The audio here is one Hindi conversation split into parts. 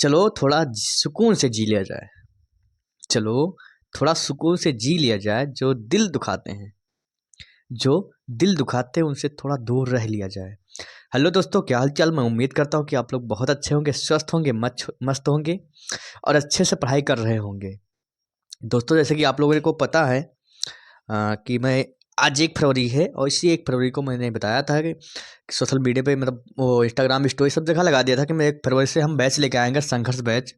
चलो थोड़ा सुकून से जी लिया जाए। चलो थोड़ा सुकून से जी लिया जाए। जो दिल दुखाते हैं, जो दिल दुखाते हैं उनसे थोड़ा दूर रह लिया जाए। हेलो दोस्तों, क्या हाल चाल। मैं उम्मीद करता हूँ कि आप लोग बहुत अच्छे होंगे, स्वस्थ होंगे, मस्त होंगे और अच्छे से पढ़ाई कर रहे होंगे। दोस्तों, जैसे कि आप लोगों को पता है कि मैं आज 1 फरवरी है और इसी 1 फरवरी को मैंने बताया था कि सोशल मीडिया पे, मतलब वो इंस्टाग्राम स्टोरी सब जगह लगा दिया था कि मैं 1 फरवरी से हम बैच लेके आएंगे, संघर्ष बैच,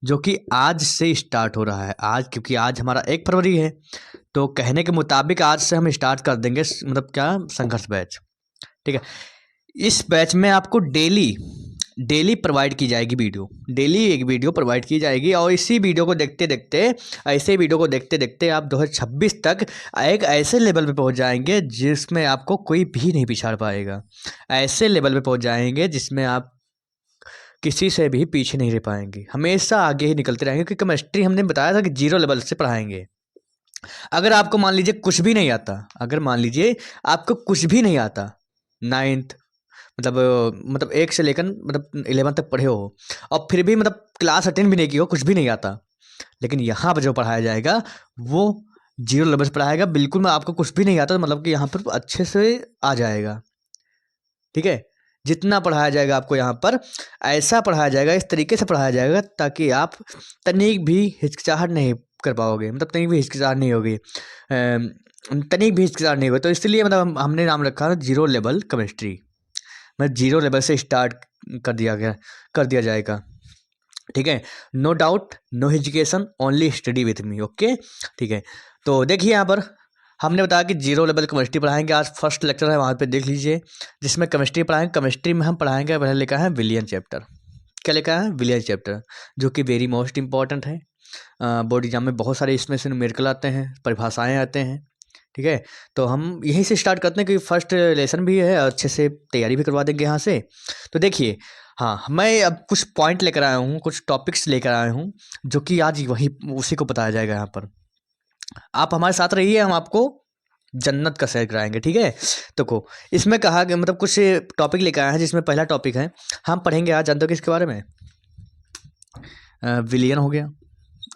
जो कि आज से स्टार्ट हो रहा है। आज, क्योंकि आज हमारा 1 फरवरी है, तो कहने के मुताबिक आज से हम स्टार्ट कर देंगे, मतलब क्या, संघर्ष बैच। ठीक है। इस बैच में आपको डेली डेली प्रोवाइड की जाएगी वीडियो। डेली एक वीडियो प्रोवाइड की जाएगी और इसी वीडियो को देखते देखते, ऐसे वीडियो को देखते देखते आप 2026 तक एक ऐसे लेवल पे पहुंच जाएंगे जिसमें आपको कोई भी नहीं पिछाड़ पाएगा। ऐसे लेवल पे पहुंच जाएंगे जिसमें आप किसी से भी पीछे नहीं रह पाएंगे, हमेशा आगे ही निकलते रहेंगे। क्योंकि केमिस्ट्री हमने बताया था कि 0 लेवल से पढ़ाएंगे। अगर आपको मान लीजिए कुछ भी नहीं आता, अगर मान लीजिए आपको कुछ भी नहीं आता, नाइन्थ, मतलब 1 से लेकर मतलब 11 तक पढ़े हो और फिर भी मतलब क्लास अटेंड भी नहीं की हो, कुछ भी नहीं आता, लेकिन यहाँ पर जो पढ़ाया जाएगा वो 0 लेवल से पढ़ाएगा। बिल्कुल मैं आपको कुछ भी नहीं आता तो मतलब कि यहाँ पर अच्छे से आ जाएगा। ठीक है। जितना पढ़ाया जाएगा आपको यहाँ पर, ऐसा पढ़ाया जाएगा, इस तरीके से पढ़ाया जाएगा ताकि आप तनिक भी हिचकिचाहट नहीं कर पाओगे, मतलब तनिक भी हिचकिचाहट नहीं होगी, तनिक भी हिचकिचाहट नहीं होगी। तो इसलिए मतलब हमने नाम रखा था 0 लेवल केमिस्ट्री। मैं 0 लेवल से स्टार्ट कर दिया जाएगा। ठीक है। No doubt, no hesitation, only study with me. Okay. ठीक है। तो देखिए यहाँ पर हमने बताया कि 0 लेवल केमिस्ट्री पढ़ाएंगे। आज फर्स्ट लेक्चर है, वहाँ पे देख लीजिए, जिसमें केमिस्ट्री पढ़ाएंगे। केमिस्ट्री में हम पढ़ाएंगे, पहले लिखा है विलियन चैप्टर। क्या लिखा है? विलियन चैप्टर, जो कि वेरी मोस्ट इंपॉर्टेंट है। बोर्ड एग्जाम में बहुत सारे इसमें से न्यूमेरिकल आते हैं, परिभाषाएं आते हैं। ठीक है। तो हम यहीं से स्टार्ट करते हैं कि फर्स्ट लेसन भी है, अच्छे से तैयारी भी करवा देंगे यहाँ से। तो देखिए, हाँ, मैं अब कुछ पॉइंट लेकर आया हूँ, कुछ टॉपिक्स लेकर आया हूँ, जो कि आज वही उसी को बताया जाएगा यहाँ पर। आप हमारे साथ रहिए, हम आपको जन्नत का सैर कराएंगे। ठीक है। तो को इसमें कहा कि मतलब कुछ टॉपिक लेकर आए हैं, जिसमें पहला टॉपिक है, हम पढ़ेंगे आज, जानते हो किसके बारे में? विलियन हो गया।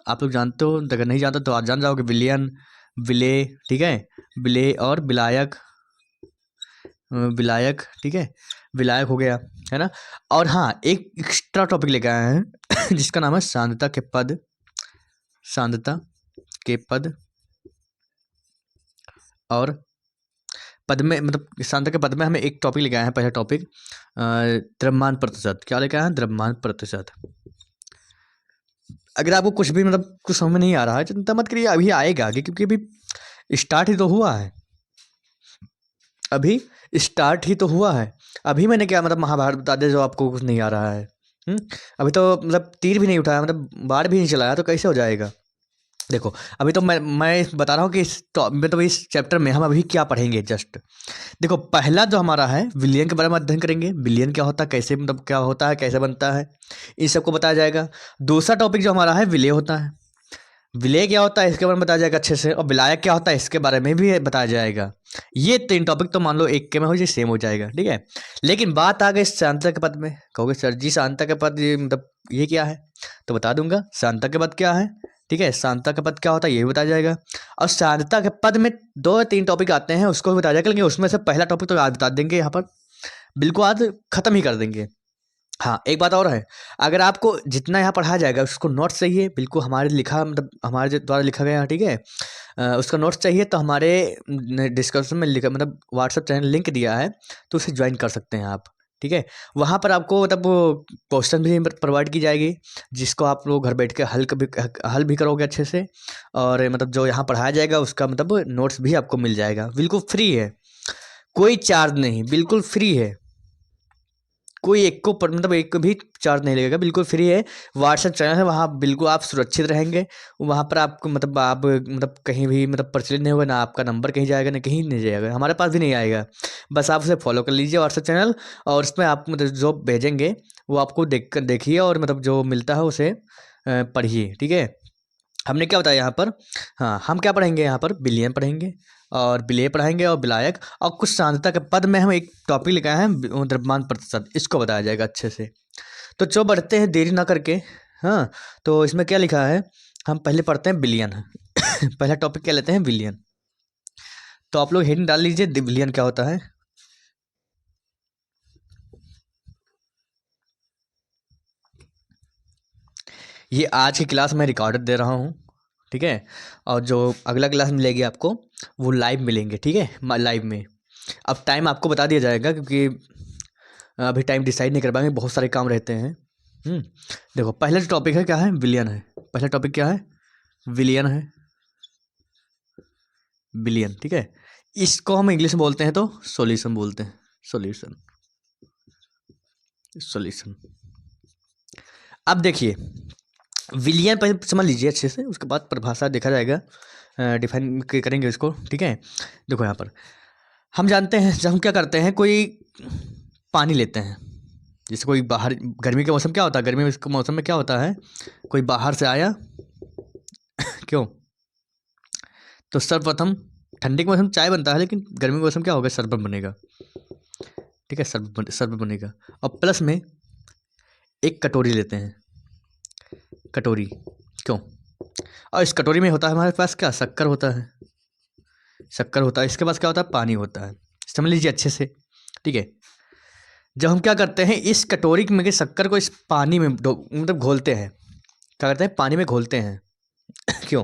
आप लोग जानते हो, अगर नहीं जानते तो आज जान जाओगे। विलियन, विले, ठीक है, विले और विलायक, विलायक, ठीक है, विलायक हो गया, है ना। और हाँ, एक एक्स्ट्रा टॉपिक लेकर आए हैं जिसका नाम है सांद्रता के पद। सांद्रता के पद और पद में, मतलब सांद्रता के पद में हमें एक टॉपिक लेके आए हैं। पहला टॉपिक द्रव्यमान प्रतिशत। क्या लेके आए हैं? द्रव्यमान प्रतिशत। अगर आपको कुछ भी मतलब कुछ समझ में नहीं आ रहा है, चिंता मत करिए, अभी आएगा आगे, क्योंकि अभी स्टार्ट ही तो हुआ है। अभी स्टार्ट ही तो हुआ है। अभी मैंने क्या मतलब महाभारत बता दिया जो आपको कुछ नहीं आ रहा है। अभी तो मतलब तीर भी नहीं उठाया, मतलब बाढ़ भी नहीं चलाया, तो कैसे हो जाएगा? देखो, अभी तो मैं बता रहा हूँ कि मतलब इस चैप्टर में हम अभी क्या पढ़ेंगे। जस्ट देखो, पहला जो हमारा है, विलियन के बारे में अध्ययन करेंगे। विलियन क्या होता है, कैसे, मतलब क्या होता है, कैसे बनता है, इस सबको बताया जाएगा। दूसरा टॉपिक जो हमारा है, विलय होता है। विलय क्या होता है इसके बारे में बताया जाएगा अच्छे से, और विलायक क्या होता है इसके बारे में भी बताया जाएगा। ये 3 टॉपिक तो मान लो एक के में हो जाए, सेम हो जाएगा। ठीक है। लेकिन बात आ गई सांता के पद में। कहोगे सर जी, सांता के पद मतलब ये क्या है? तो बता दूंगा, सांता के पद क्या है। ठीक है। सांता का पद क्या होता है ये भी बताया जाएगा। और सांता के पद में 2 या 3 टॉपिक आते हैं, उसको भी बताया जाएगा। लेकिन उसमें से पहला टॉपिक तो आज बता देंगे यहाँ पर, बिल्कुल आज खत्म ही कर देंगे। हाँ, एक बात और है, अगर आपको जितना यहाँ पढ़ाया जाएगा उसको नोट्स चाहिए, बिल्कुल हमारे लिखा, मतलब हमारे द्वारा लिखा गया है, ठीक है, उसका नोट्स चाहिए तो हमारे डिस्क्रिप्शन में लिखा, मतलब व्हाट्सएप चैनल लिंक दिया है, तो उसे ज्वाइन कर सकते हैं आप। ठीक है। वहाँ पर आपको मतलब वो क्वेश्चन भी प्रोवाइड की जाएगी, जिसको आप लोग घर बैठ के हल भी करोगे अच्छे से। और मतलब जो यहाँ पढ़ाया जाएगा उसका मतलब नोट्स भी आपको मिल जाएगा, बिल्कुल फ्री है, कोई चार्ज नहीं, बिल्कुल फ्री है। कोई एक को मतलब एक भी चार्ज नहीं लगेगा, बिल्कुल फ्री है। व्हाट्सएप चैनल है, वहाँ बिल्कुल आप सुरक्षित रहेंगे। वहाँ पर आपको मतलब आप मतलब कहीं भी मतलब प्रचलित नहीं होगा, ना आपका नंबर कहीं जाएगा, ना कहीं नहीं जाएगा, हमारे पास भी नहीं आएगा। बस आप उसे फॉलो कर लीजिए व्हाट्सएप चैनल, और उसमें आप मतलब जो भेजेंगे वो आपको देखिए, और मतलब जो मिलता है उसे पढ़िए। ठीक है। हमने क्या बताया यहाँ पर? हाँ, हम क्या पढ़ेंगे यहाँ पर? विलियन पढ़ेंगे और विलेय पढ़ाएंगे और विलायक, और कुछ सांद्रता के पद में हम एक टॉपिक लिखा है द्रव्यमान प्रतिशत, इसको बताया जाएगा अच्छे से। तो जो बढ़ते हैं देरी ना करके। हाँ, तो इसमें क्या लिखा है, हम पहले पढ़ते हैं बिलियन। पहला टॉपिक क्या लेते हैं, बिलियन। तो आप लोग हेडिंग डाल लीजिए बिलियन क्या होता है। ये आज की क्लास में रिकॉर्डेड दे रहा हूँ, ठीक है। और जो अगला क्लास मिलेगी आपको वो लाइव मिलेंगे, ठीक है, लाइव में। अब टाइम आपको बता दिया जाएगा क्योंकि अभी टाइम डिसाइड नहीं कर पाएंगे, बहुत सारे काम रहते हैं। देखो पहला जो टॉपिक है क्या है, विलियन है। पहला टॉपिक क्या है, विलियन है, बिलियन, ठीक है। इसको हम इंग्लिश में बोलते हैं तो सॉल्यूशन बोलते हैं, सॉल्यूशन, सॉल्यूशन। अब देखिए विलियन पहले समझ लीजिए अच्छे से, उसके बाद परिभाषा देखा जाएगा, डिफाइन करेंगे इसको, ठीक है। देखो यहाँ पर हम जानते हैं जब हम क्या करते हैं, कोई पानी लेते हैं, जैसे कोई बाहर, गर्मी के मौसम क्या होता है, गर्मी के मौसम में क्या होता है, कोई बाहर से आया क्यों, तो सर्वप्रथम ठंडी के मौसम चाय बनता है, लेकिन गर्मी के मौसम क्या होगा, शरबत बनेगा, ठीक है, शरबत बनेगा। और प्लस में एक कटोरी लेते हैं, कटोरी, क्यों, और इस कटोरी में होता है हमारे पास क्या, शक्कर होता है, शक्कर होता है, इसके पास क्या होता है, पानी होता है। समझ लीजिए अच्छे से, ठीक है। जब हम क्या करते हैं, इस कटोरी में के शक्कर को इस पानी में मतलब घोलते हैं, क्या करते हैं, पानी में घोलते हैं। क्यों,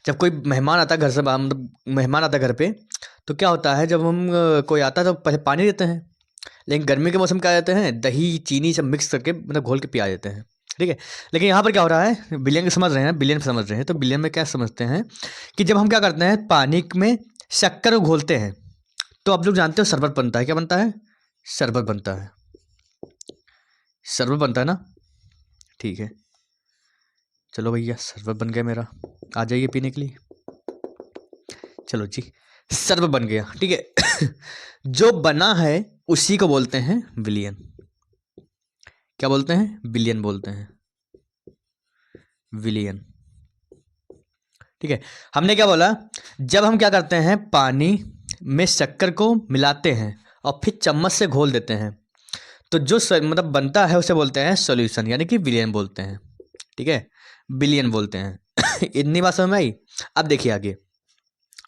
जब कोई मेहमान आता है घर से बाहर, मतलब मेहमान आता है घर पे, तो क्या होता है, जब हम कोई आता है तो पहले पानी देते हैं, लेकिन गर्मी के मौसम क्या देते हैं, दही चीनी सब मिक्स करके मतलब घोल के पिला देते हैं, ठीक है। लेकिन यहाँ पर क्या हो रहा है, बिलियन के समझ रहे हैं, बिलियन समझ रहे हैं, तो बिलियन में क्या समझते हैं कि जब हम क्या करते हैं, पानी में शक्कर को घोलते हैं, तो आप लोग जानते हो शरबत बनता है, क्या बनता है, शरबत बनता है, शरबत बनता है ना, ठीक है। चलो भैया शरबत बन गया मेरा, आ जाइए पीने के लिए। चलो जी, शरबत बन गया, ठीक है। जो बना है उसी को बोलते हैं विलियन। क्या बोलते हैं, बिलियन बोलते हैं, विलियन, ठीक है। हमने क्या बोला, जब हम क्या करते हैं, पानी में शक्कर को मिलाते हैं और फिर चम्मच से घोल देते हैं, तो जो मतलब बनता है उसे बोलते हैं सॉल्यूशन, यानी कि बिलियन बोलते हैं, ठीक है, बिलियन बोलते हैं। इतनी बात समझ में आई। अब देखिए आगे,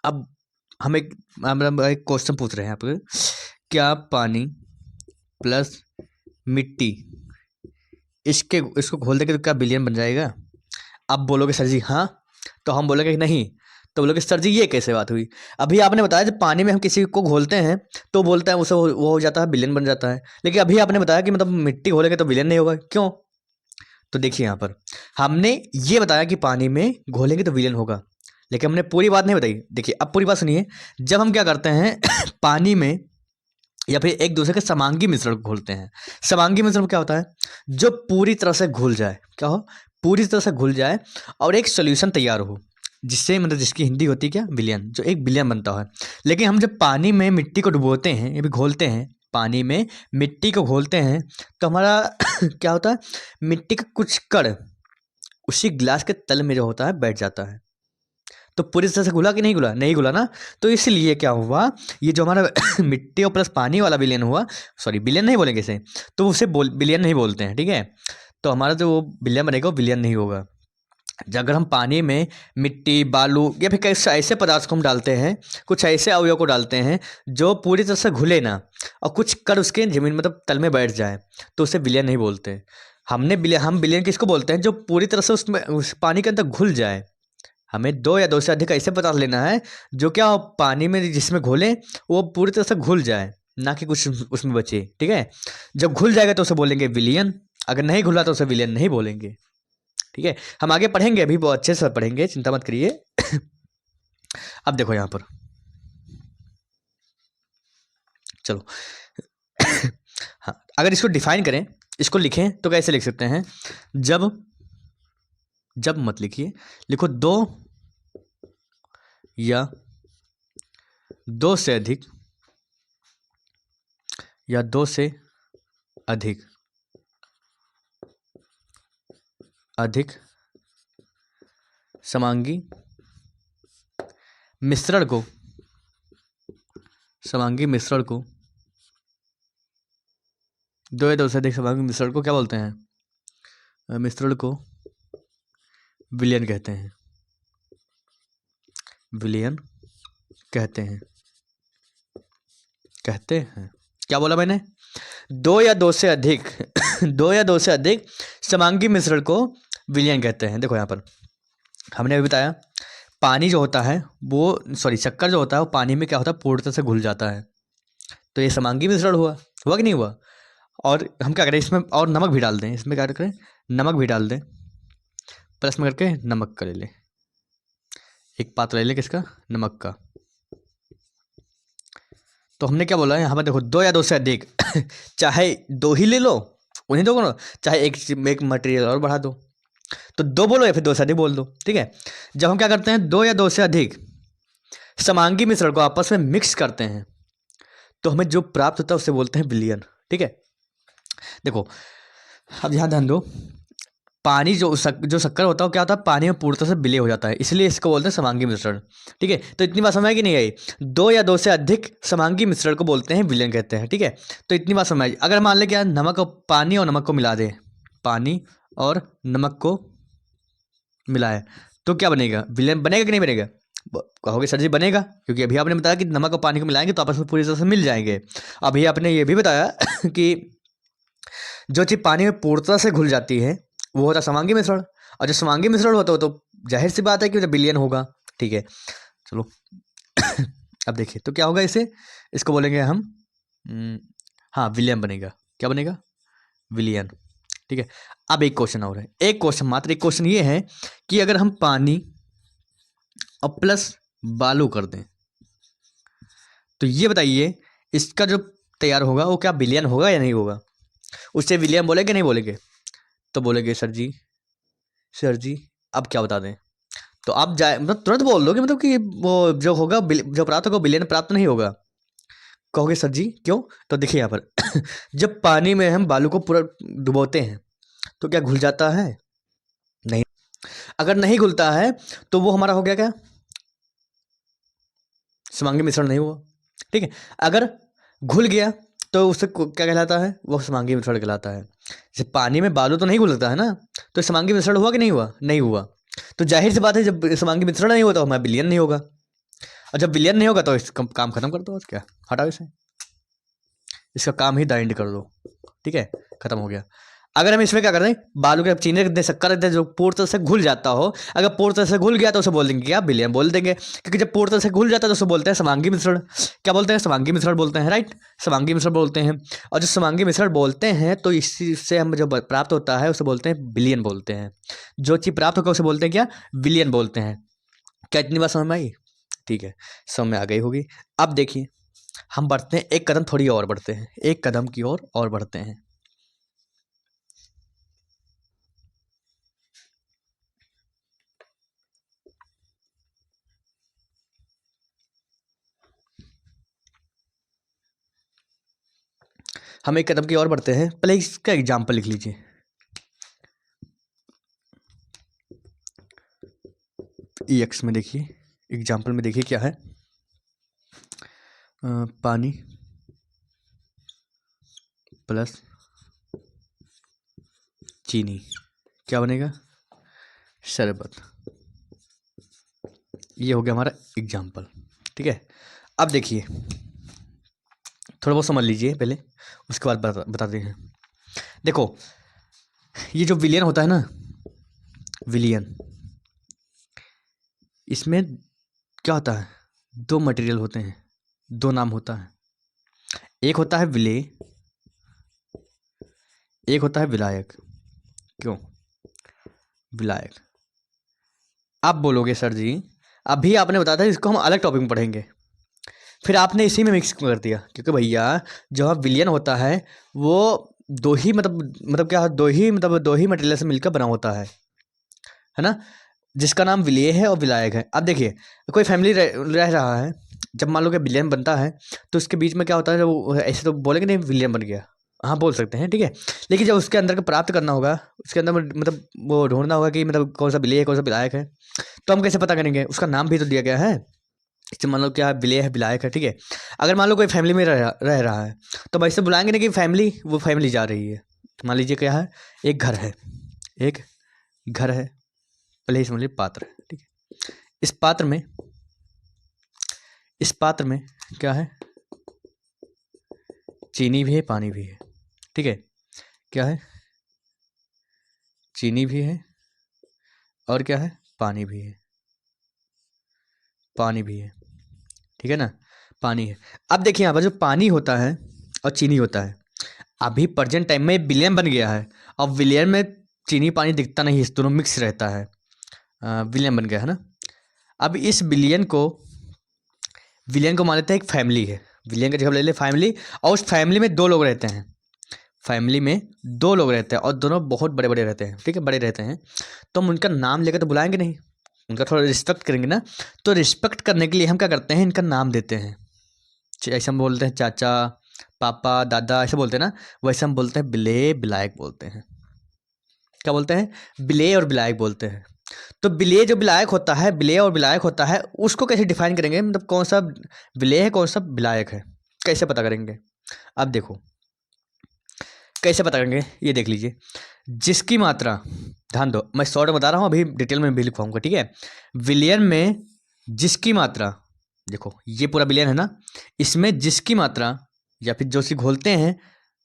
अब हम एक मतलब एक क्वेश्चन पूछ रहे हैं आपको, क्या पानी प्लस मिट्टी इसको घोल देंगे तो क्या बिलियन बन जाएगा। अब बोलोगे सर जी हाँ, तो हम बोलेंगे कि नहीं, तो बोलोगे सर जी ये कैसे बात हुई। अभी आपने बताया जब पानी में हम किसी को घोलते हैं तो बोलता है उसे वो हो जाता है, बिलियन बन जाता है, लेकिन अभी आपने बताया कि मतलब मिट्टी घोलेंगे तो बिलियन नहीं होगा, क्यों। तो देखिए यहाँ पर हमने ये बताया कि पानी में घोलेंगे तो विलियन होगा, लेकिन हमने पूरी बात नहीं बताई। देखिए अब पूरी बात सुनिए, जब हम क्या करते हैं, पानी में या फिर एक दूसरे के समांगी मिश्रण को घोलते हैं, समांगी मिश्रण क्या होता है, जो पूरी तरह से घुल जाए, क्या हो, पूरी तरह से घुल जाए और एक सोल्यूशन तैयार हो, जिससे मतलब जिसकी हिंदी होती है क्या, बिलियन, जो एक बिलियन बनता है। लेकिन हम जब पानी में मिट्टी को डुबोते हैं या फिर घोलते हैं, पानी में मिट्टी को घोलते हैं, तो हमारा क्या होता है, मिट्टी का कुछ कण उसी गिलास के तल में जो होता है बैठ जाता है। तो पूरी तरह से घुला कि नहीं घुला, नहीं घुला ना। तो इसलिए क्या हुआ, ये जो हमारा मिट्टी और प्लस पानी वाला बिलियन हुआ, सॉरी बिलियन नहीं बोलेंगे इसे, तो उसे बिलियन नहीं बोलते हैं, ठीक है। तो हमारा जो बिलियन बनेगा वो बिलियन नहीं होगा। अगर हम पानी में मिट्टी बालू या फिर कैसे ऐसे पदार्थ को हम डालते हैं, कुछ ऐसे अवयव को डालते हैं जो पूरी तरह से घुले ना, और कुछ कण उसके जमीन मतलब तल में बैठ जाए, तो उसे बिलियन नहीं बोलते। हम बिलियन किसको बोलते हैं, जो पूरी तरह से उसमें उस पानी के अंदर घुल जाए। हमें दो या दो से अधिक ऐसे पदार्थ लेना है जो क्या पानी में जिसमें घोलें वो पूरी तरह से घुल जाए, ना कि कुछ उसमें बचे, ठीक है। जब घुल जाएगा तो उसे बोलेंगे विलियन, अगर नहीं घुला तो उसे विलियन नहीं बोलेंगे, ठीक है। हम आगे पढ़ेंगे, अभी बहुत अच्छे से पढ़ेंगे, चिंता मत करिए। अब देखो यहाँ पर, चलो। हाँ, अगर इसको डिफाइन करें, इसको लिखें तो कैसे लिख सकते हैं, जब, जब मत लिखिए, लिखो दो या दो से अधिक या दो से अधिक अधिक समांगी मिश्रण को, समांगी मिश्रण को दो या दो से अधिक समांगी मिश्रण को क्या बोलते हैं? मिश्रण को विलयन कहते हैं। विलयन कहते हैं। क्या बोला मैंने? दो या दो से अधिक दो या दो से अधिक समांगी मिश्रण को विलयन कहते हैं। देखो यहाँ पर हमने अभी बताया पानी जो होता है वो शक्कर जो होता है वो पानी में क्या होता है, पूर्णतः से घुल जाता है। तो ये समांगी मिश्रण हुआ कि नहीं हुआ? और हम क्या करें इसमें, और नमक भी डाल दें। इसमें क्या करें, नमक भी डाल दें, प्लस में करके नमक का ले लें, एक पात्र ले लें किसका, नमक का। तो हमने क्या बोला है यहाँ पर, देखो दो या दो से अधिक चाहे दो ही ले लो, उन्हीं दो को, चाहे एक मटेरियल और बढ़ा दो। तो दो बोलो या फिर दो से अधिक बोल दो, ठीक है। जब हम क्या करते हैं, दो या दो से अधिक समांगी मिश्रण को आपस में मिक्स करते हैं तो हमें जो प्राप्त होता है उसे बोलते हैं विलयन, ठीक है। देखो अब यहाँ ध्यान दो, पानी जो शक्कर होता है वो क्या होता है, पानी में पूर्णतः से विलय हो जाता है, इसलिए इसको बोलते हैं समांगी मिश्रण, ठीक है। तो इतनी बात समझ आई कि नहीं आई? दो या दो से अधिक समांगी मिश्रण को बोलते हैं विलयन कहते हैं, ठीक है। तो इतनी बात समझ आई। अगर मान लें क्या नमक और पानी और नमक को मिला दे, पानी और नमक को मिलाए तो क्या बनेगा, विलयन बनेगा कि नहीं बनेगा? कहोगे सर जी बनेगा, क्योंकि अभी आपने बताया कि नमक और पानी को मिलाएंगे तो आपस में पूरी तरह से मिल जाएंगे। अभी आपने ये भी बताया कि जो चीज़ पानी में पूर्णतः से घुल जाती है वो होता है समांगी मिश्रण, और जो समांगी मिश्रण होता है तो जाहिर सी बात है कि विलयन होगा, ठीक है। चलो अब देखिए तो क्या होगा, इसको बोलेंगे हम हाँ विलयन बनेगा। क्या बनेगा? विलयन, ठीक है। अब एक क्वेश्चन और है, मात्र एक क्वेश्चन ये है कि अगर हम पानी और प्लस बालू कर दें तो ये बताइए इसका जो तैयार होगा वो क्या विलयन होगा या नहीं होगा? उससे विलयन बोलेंगे नहीं बोलेंगे? तो बोलेंगे सर जी अब क्या बता दें। तो आप जाए मतलब तुरंत बोल दो कि मतलब कि वो जो होगा जो प्राप्त होगा विलयन प्राप्त नहीं होगा। कहोगे सर जी क्यों? तो देखिए यहाँ पर जब पानी में हम बालू को पूरा डुबोते हैं तो क्या घुल जाता है? नहीं। अगर नहीं घुलता है तो वो हमारा हो गया क्या, समांगी मिश्रण नहीं हुआ, ठीक है। अगर घुल गया तो उससे क्या कहलाता है, वो समांगी मिश्रण कहलाता है। जैसे पानी में बालू तो नहीं घुलता है ना, तो समांगी मिश्रण हुआ कि नहीं हुआ? नहीं हुआ। तो जाहिर सी बात है जब समांगी मिश्रण नहीं होता तो हमारा विलयन नहीं होगा, और जब विलयन नहीं होगा तो इसका काम खत्म कर दो, और क्या, हटाओ इसे, इसका काम ही द एंड कर दो, ठीक है, खत्म हो गया। अगर हम इसमें क्या कर दें, बालू के चीनी रख दें, शक्कर रख दें, जो पूर्ण तरह से घुल जाता हो, अगर पूर्ण तरह से घुल गया तो उसे बोल देंगे क्या, विलयन बोल देंगे, क्योंकि जब पूर्ण तरह से घुल जाता है तो उसे बोलते हैं समांगी मिश्रण। क्या बोलते हैं? समांगी मिश्रण बोलते हैं, राइट, समांगी मिश्रण बोलते हैं। और जो समांगी मिश्रण बोलते हैं तो इसी से हम जो प्राप्त होता है उसे बोलते हैं विलयन बोलते हैं। जो चीज़ प्राप्त होगा उसे बोलते हैं क्या, विलयन बोलते हैं। क्या इतनी बात समझ में आई? ठीक है, समझ में आ गई होगी। अब देखिए हम बढ़ते हैं एक कदम, थोड़ी और बढ़ते हैं, एक कदम की ओर और बढ़ते हैं। हम एक कदम की ओर बढ़ते हैं, पहले इसका एग्जाम्पल लिख लीजिए। EX में देखिए, एग्जाम्पल में देखिए क्या है, पानी प्लस चीनी क्या बनेगा, शरबत। ये हो गया हमारा एग्जाम्पल, ठीक है। अब देखिए थोड़ा बहुत समझ लीजिए पहले, उसके बाद बताते हैं। देखो ये जो विलयन होता है ना, विलयन, इसमें क्या होता है, दो मटेरियल होते हैं, दो नाम होता है, एक होता है विलेय, एक होता है विलायक। क्यों विलायक? आप बोलोगे सर जी अभी आपने बताया था इसको हम अलग टॉपिक में पढ़ेंगे, फिर आपने इसी में मिक्स कर दिया, क्योंकि भैया जो विलयन होता है वो दो ही मतलब क्या, दो ही मटेरियल से मिलकर बना होता है ना, जिसका नाम विलेय है और विलायक है। अब देखिए कोई फैमिली रह रहा है, जब मान लो कि विलयन बनता है तो उसके बीच में क्या होता है, वो ऐसे तो बोलेंगे नहीं विलयन बन गया, हाँ बोल सकते हैं, ठीक है। लेकिन जब उसके अंदर का प्राप्त करना होगा, उसके अंदर मतलब वो ढूंढना होगा कि मतलब कौन सा विलेय है कौन सा विलायक है, तो हम कैसे पता करेंगे, उसका नाम भी तो दिया गया है। इससे मान लो क्या है, विलेय है, विलायक है, ठीक है। अगर मान लो कोई फैमिली में रह रहा है तो वैसे बुलाएंगे ना कि फैमिली, वो फैमिली जा रही है। तो मान लीजिए क्या है, एक घर है, एक घर है, पहले ही समझ लीजिए पात्र है, ठीक है। इस पात्र में, इस पात्र में क्या है, चीनी भी है, पानी भी है, ठीक है। क्या है, चीनी भी है और क्या है, पानी भी है, पानी भी है, ठीक है ना, पानी है। अब देखिए यहाँ पर जो पानी होता है और चीनी होता है, अभी प्रेजेंट टाइम में विलियन बन गया है। अब विलियन में चीनी पानी दिखता नहीं, इस दोनों मिक्स रहता है, विलियन बन गया है ना। अब इस विलियन को मान लेते हैं एक फैमिली है, विलियन का जगह ले ले फैमिली, और उस फैमिली में दो लोग रहते हैं, फैमिली में दो लोग रहते हैं और दोनों बहुत बड़े बड़े रहते हैं, ठीक है, बड़े रहते हैं। तो हम उनका नाम लेकर तो बुलाएंगे नहीं, उनका थोड़ा रिस्पेक्ट करेंगे ना। तो रिस्पेक्ट करने के लिए हम क्या करते हैं, इनका नाम देते हैं। ऐसे हम बोलते हैं चाचा, पापा, दादा, ऐसे बोलते हैं ना, वैसे हम बोलते हैं विलेय, विलायक बोलते हैं। क्या बोलते हैं, विलेय और विलायक बोलते हैं। तो विलेय जो विलायक होता है, विलेय और विलायक होता है, उसको कैसे डिफाइन करेंगे, मतलब कौन सा विलेय है, कौन सा विलायक है, कैसे पता करेंगे। अब देखो कैसे पता करेंगे, ये देख लीजिए। जिसकी मात्रा, ध्यान दो, मैं शॉर्ट बता रहा हूँ, अभी डिटेल में भी लिखवाऊंगा, ठीक है। विलियन में जिसकी मात्रा, देखो ये पूरा विलियन है ना, इसमें जिसकी मात्रा या फिर जो सी घोलते हैं,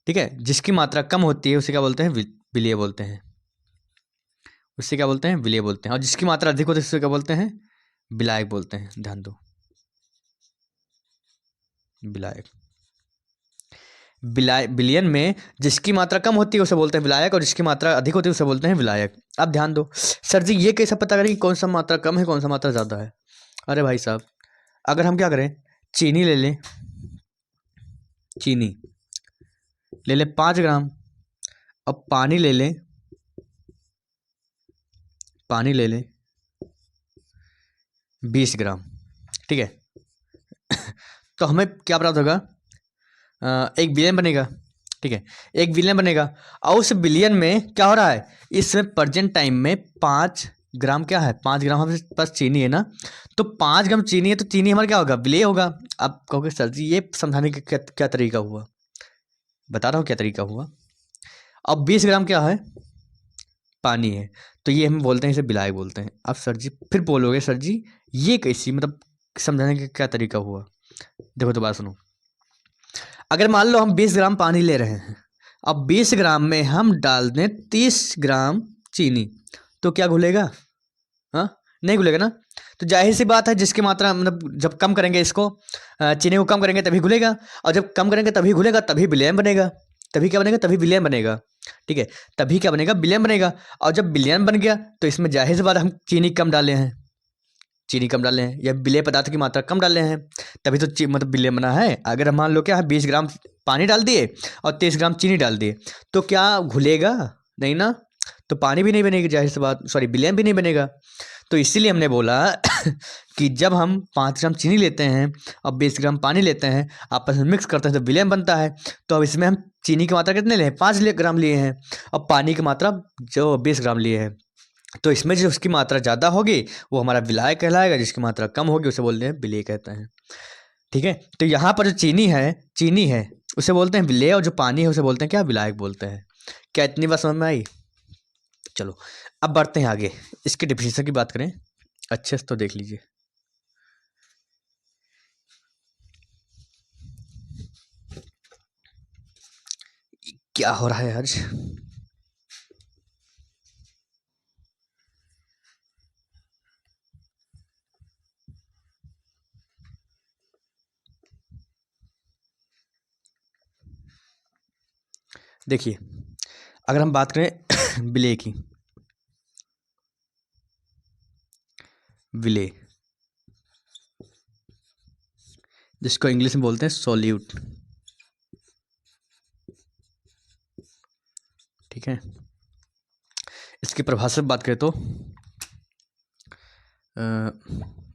ठीक है, जिसकी मात्रा कम होती है उसे क्या बोलते हैं, विलेय बोलते हैं। उससे क्या बोलते हैं, विलेय बोलते हैं। और जिसकी मात्रा अधिक होती है उससे क्या बोलते हैं, विलायक बोलते हैं। ध्यान दो, विलायक। विलियन में जिसकी मात्रा कम होती है उसे बोलते हैं विलायक, और जिसकी मात्रा अधिक होती है उसे बोलते हैं विलायक। अब ध्यान दो, सर जी ये कैसे पता करें कि कौन सा मात्रा कम है, कौन सा मात्रा ज़्यादा है। अरे भाई साहब, अगर हम क्या करें, चीनी ले लें, चीनी ले लें 5 ग्राम, और पानी ले लें, पानी ले लें 20 ग्राम, ठीक है। तो हमें क्या प्राप्त होगा, एक बिलियन बनेगा, ठीक है, एक बिलियन बनेगा। और उस बिलियन में क्या हो रहा है, इसमें प्रेजेंट टाइम में 5 ग्राम क्या है, 5 ग्राम हमारे पास चीनी है ना। तो 5 ग्राम चीनी है, तो चीनी हमारा क्या होगा, विलेय होगा। अब कहोगे सर जी ये समझाने का क्या क्या तरीका हुआ, बता रहा हूँ क्या तरीका हुआ। अब 20 ग्राम क्या है, पानी है, तो ये हम बोलते हैं, इसे विलायक बोलते हैं। अब सर जी फिर बोलोगे सर जी ये कैसी, मतलब समझाने का क्या तरीका हुआ। देखो तो बात सुनो, अगर मान लो हम 20 ग्राम पानी ले रहे हैं, अब 20 ग्राम में हम डाल दें 30 ग्राम चीनी, तो क्या घुलेगा, हाँ नहीं घुलेगा ना। तो जाहिर सी बात है, जिसकी मात्रा मतलब जब कम करेंगे इसको, चीनी को कम करेंगे तभी घुलेगा, और जब कम करेंगे तभी घुलेगा, तभी विलयन बनेगा। तभी क्या बनेगा, तभी विलयन बनेगा, ठीक है। तभी क्या बनेगा, विलयन बनेगा। और जब विलयन बन गया तो इसमें जाहिर सी बात है, हम चीनी कम डाले हैं, चीनी कम डाले हैं या विलेय पदार्थ की मात्रा कम डाले हैं, तभी तो मतलब विलेय बना है। अगर हम मान लो क्या है, 20 ग्राम पानी डाल दिए और 30 ग्राम चीनी डाल दिए, तो क्या घुलेगा, नहीं ना। तो पानी भी नहीं बनेगी, जाहिर सी बात, सॉरी विलेयन भी नहीं बनेगा। तो इसीलिए हमने बोला कि जब हम 5 ग्राम चीनी लेते हैं और 20 ग्राम पानी लेते हैं, आपस में मिक्स करते हैं तो विलेयन बनता है। तो अब इसमें हम चीनी की मात्रा कितने लिए हैं, 5 ग्राम लिए हैं, और पानी की मात्रा जो 20 ग्राम लिए हैं। तो इसमें जो उसकी मात्रा ज़्यादा होगी वो हमारा विलायक कहलाएगा, जिसकी मात्रा कम होगी उसे बोलते हैं विलेय कहते हैं, ठीक है। तो यहाँ पर जो चीनी है उसे बोलते हैं विलेय, और जो पानी है उसे बोलते हैं क्या, विलायक बोलते हैं। क्या इतनी बात समझ में आई। चलो अब बढ़ते हैं आगे, इसके डिफिनेशन की बात करें, अच्छे से तो देख लीजिए क्या हो रहा है आज। देखिए अगर हम बात करें विलेय की, विलेय जिसको इंग्लिश में बोलते हैं सॉल्यूट, ठीक है। इसकी परिभाषा बात करें तो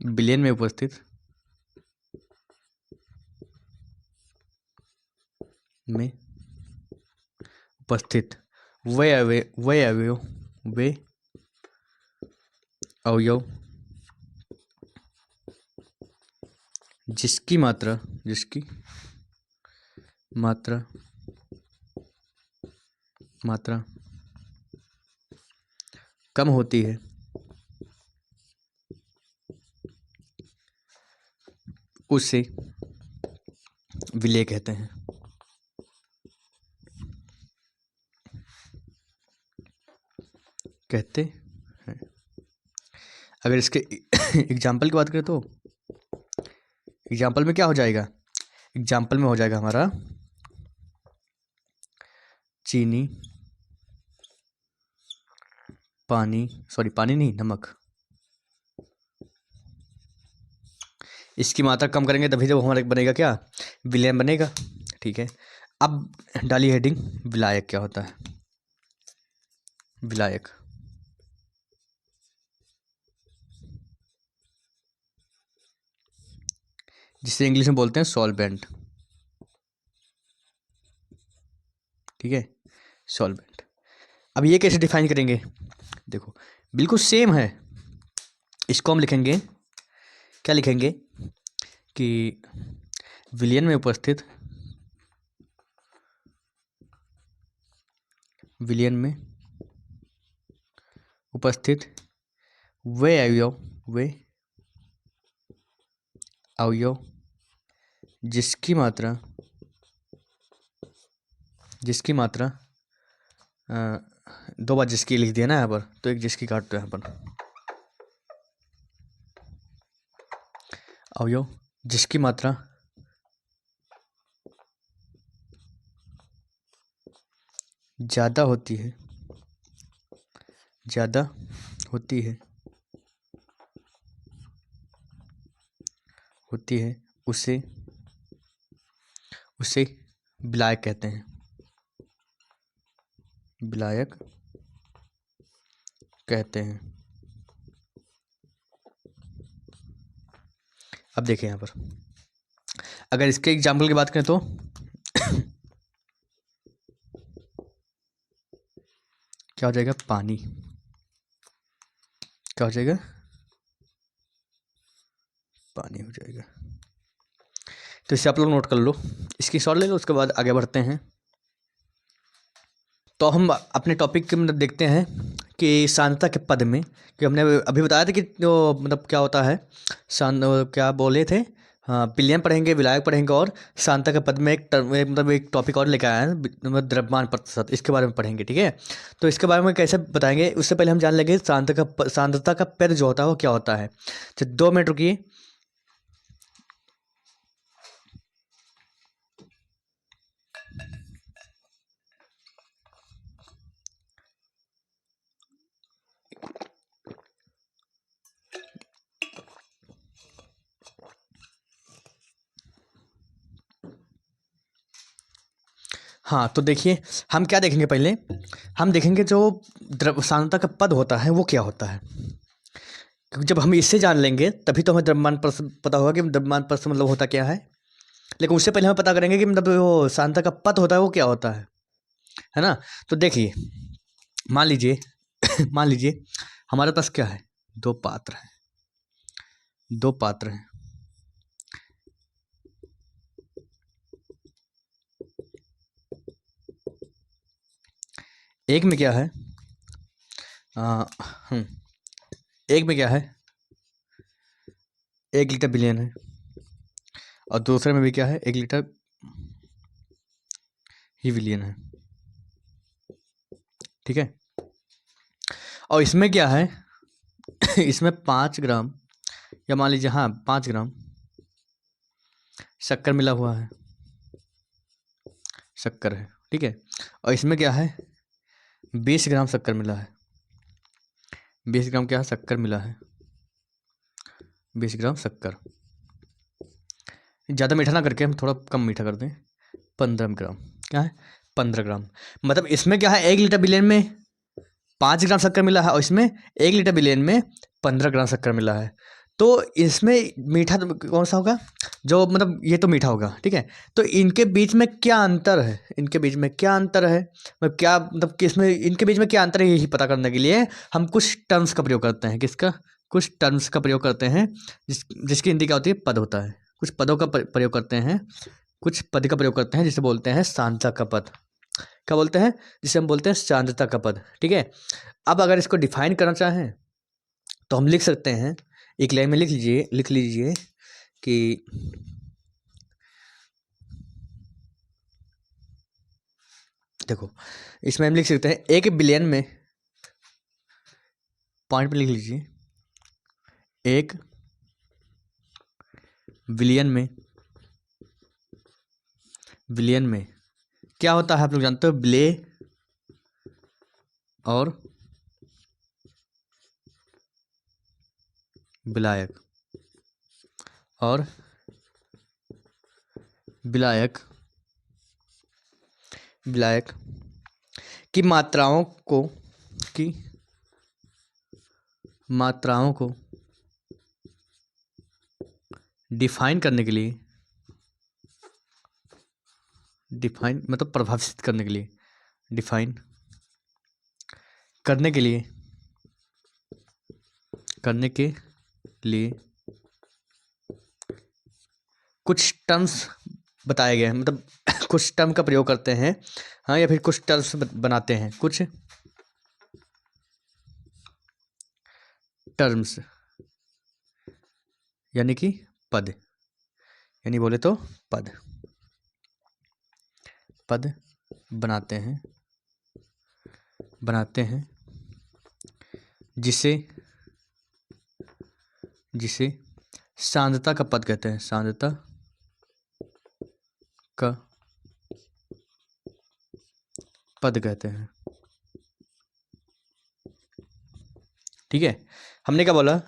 विलेयन में उपस्थित में उपस्थित वे अवयव जिसकी मात्रा कम होती है उसे विलेय कहते हैं। अगर इसके एग्जाम्पल की बात करें तो एग्जाम्पल में क्या हो जाएगा, एग्जाम्पल में हो जाएगा हमारा चीनी, पानी नहीं, नमक। इसकी मात्रा कम करेंगे तभी तो हमारा बनेगा क्या, विलयन बनेगा। ठीक है, अब डाली हेडिंग विलायक क्या होता है। विलायक जिसे इंग्लिश में बोलते हैं सॉल्वेंट। ठीक है, सॉल्वेंट। अब ये कैसे डिफाइन करेंगे, देखो बिल्कुल सेम है। इसको हम लिखेंगे, क्या लिखेंगे कि विलयन में उपस्थित वे अवयव जिसकी मात्रा दो बार जिसकी लिख दिया ना यहाँ पर, तो एक जिसकी काट दो यहाँ पर। अवयव जिसकी मात्रा ज़्यादा होती है उसे विलायक कहते हैं। विलायक कहते हैं। अब देखें यहाँ पर, अगर इसके एग्जाम्पल की बात करें तो क्या हो जाएगा, पानी। क्या हो जाएगा, पानी हो जाएगा। तो इसे आप लोग नोट कर लो, इसकी शॉर्ट ले लो, उसके बाद आगे बढ़ते हैं। तो हम अपने टॉपिक के मतलब देखते हैं कि सांद्रता के पद में, कि हमने अभी बताया था कि जो मतलब क्या होता है, क्या बोले थे, हाँ विलयन पढ़ेंगे, विलायक पढ़ेंगे, और सांद्रता के पद में मतलब एक टॉपिक और लेकर आया है, मतलब द्रव्यमान प्रतिशत, इसके बारे में पढ़ेंगे। ठीक है, तो इसके बारे में कैसे बताएंगे, उससे पहले हम जान लेंगे सांद्रता का पद जो होता है वो क्या होता है। तो 2 मिनट रुकिए। हाँ तो देखिए, हम क्या देखेंगे, पहले हम देखेंगे जो सांद्रता का पद होता है वो क्या होता है, क्योंकि जब हम इससे जान लेंगे तभी तो हमें द्रव्यमान प्रश्न पता होगा कि द्रव्यमान प्रश्न मतलब होता क्या है। लेकिन उससे पहले हम पता करेंगे कि मतलब वो सांद्रता का पद होता है वो क्या होता है ना। तो देखिए, मान लीजिए मान लीजिए हमारे पास क्या है, दो पात्र हैं। एक में क्या है, एक में क्या है, 1 लीटर विलयन है, और दूसरे में भी क्या है, 1 लीटर ही विलयन है। ठीक है, और इसमें क्या है इसमें 5 ग्राम, या मान लीजिए हाँ 5 ग्राम शक्कर मिला हुआ है, शक्कर है। ठीक है, और इसमें क्या है, 20 ग्राम शक्कर मिला है, 20 ग्राम क्या है, शक्कर मिला है, 20 ग्राम शक्कर। ज़्यादा मीठा ना करके हम थोड़ा कम मीठा कर दें, 15 ग्राम। क्या है, 15 ग्राम। मतलब इसमें क्या है, 1 लीटर विलयन में 5 ग्राम शक्कर मिला है, और इसमें 1 लीटर विलयन में 15 ग्राम शक्कर मिला है। तो इसमें मीठा तो कौन सा होगा, जो मतलब ये तो मीठा होगा। ठीक है, तो इनके बीच में क्या अंतर है, मतलब क्या, मतलब कि इसमें इनके बीच में क्या अंतर है, यही पता करने के लिए हम कुछ टर्म्स का प्रयोग करते हैं। कुछ टर्म्स का प्रयोग करते हैं जिसकी हिंदी क्या होती है, पद होता है। कुछ पदों का प्रयोग करते हैं, कुछ पद का प्रयोग करते हैं जिसे बोलते हैं सांद्रता का पद। क्या बोलते हैं? जिसे हम बोलते हैं सांद्रता का पद। ठीक है, अब अगर इसको डिफाइन करना चाहें तो हम लिख सकते हैं, एक लाइन में लिख लीजिए कि देखो, इसमें हम लिख सकते हैं 1 बिलियन में, पॉइंट पे लिख लीजिए, 1 बिलियन में क्या होता है आप लोग जानते हो? बिले और विलायक, और विलायक की मात्राओं को डिफाइन करने के लिए, डिफाइन मतलब प्रभावित करने के लिए, डिफाइन करने के लिए कुछ टर्म्स बताए गए हैं, मतलब कुछ टर्म का प्रयोग करते हैं, हाँ, या फिर कुछ टर्म्स बनाते हैं, कुछ टर्म्स यानी कि पद, यानी बोले तो पद बनाते हैं जिसे सांद्रता का पद कहते हैं, सांद्रता का पद कहते हैं। ठीक है, हमने क्या बोला?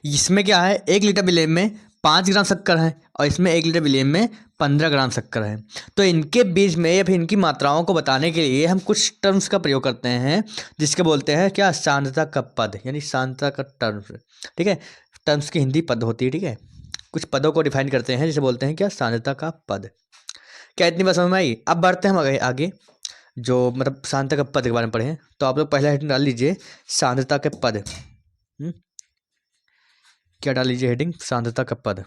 इसमें क्या है, 1 लीटर विलेय में 5 ग्राम शक्कर है और इसमें 1 लीटर विलेय में 15 ग्राम शक्कर है। तो इनके बीच में या फिर इनकी मात्राओं को बताने के लिए हम कुछ टर्म्स का प्रयोग करते हैं जिसके बोलते हैं क्या? सांद्रता का पद, यानी सांद्रता का टर्म्स। ठीक है, टर्म्स की हिंदी पद होती है। ठीक है, कुछ पदों को डिफाइन करते हैं जिसे बोलते हैं क्या? सांद्रता का पद। क्या इतनी बात समझ में आई? अब बढ़ते हैं हम आगे, जो मतलब सांद्रता का पद के बारे में पढ़े। तो आप लोग पहला हेडिंग डाल लीजिए सांद्रता के पद। क्या डाल लीजिए हेडिंग? सांद्रता का पद।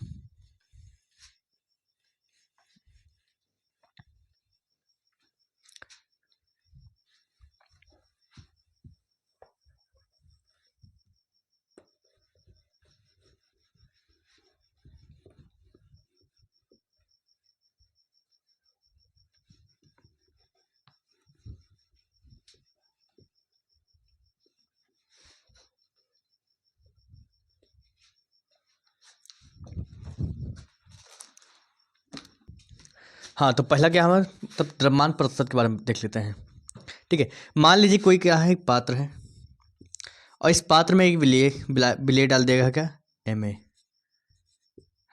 हाँ, तो पहला क्या हमारा तब द्रव्यमान प्रतिशत के बारे में देख लेते हैं। ठीक है, मान लीजिए कोई क्या है, एक पात्र है और इस पात्र में एक विलेय डाल देगा क्या? Ma, है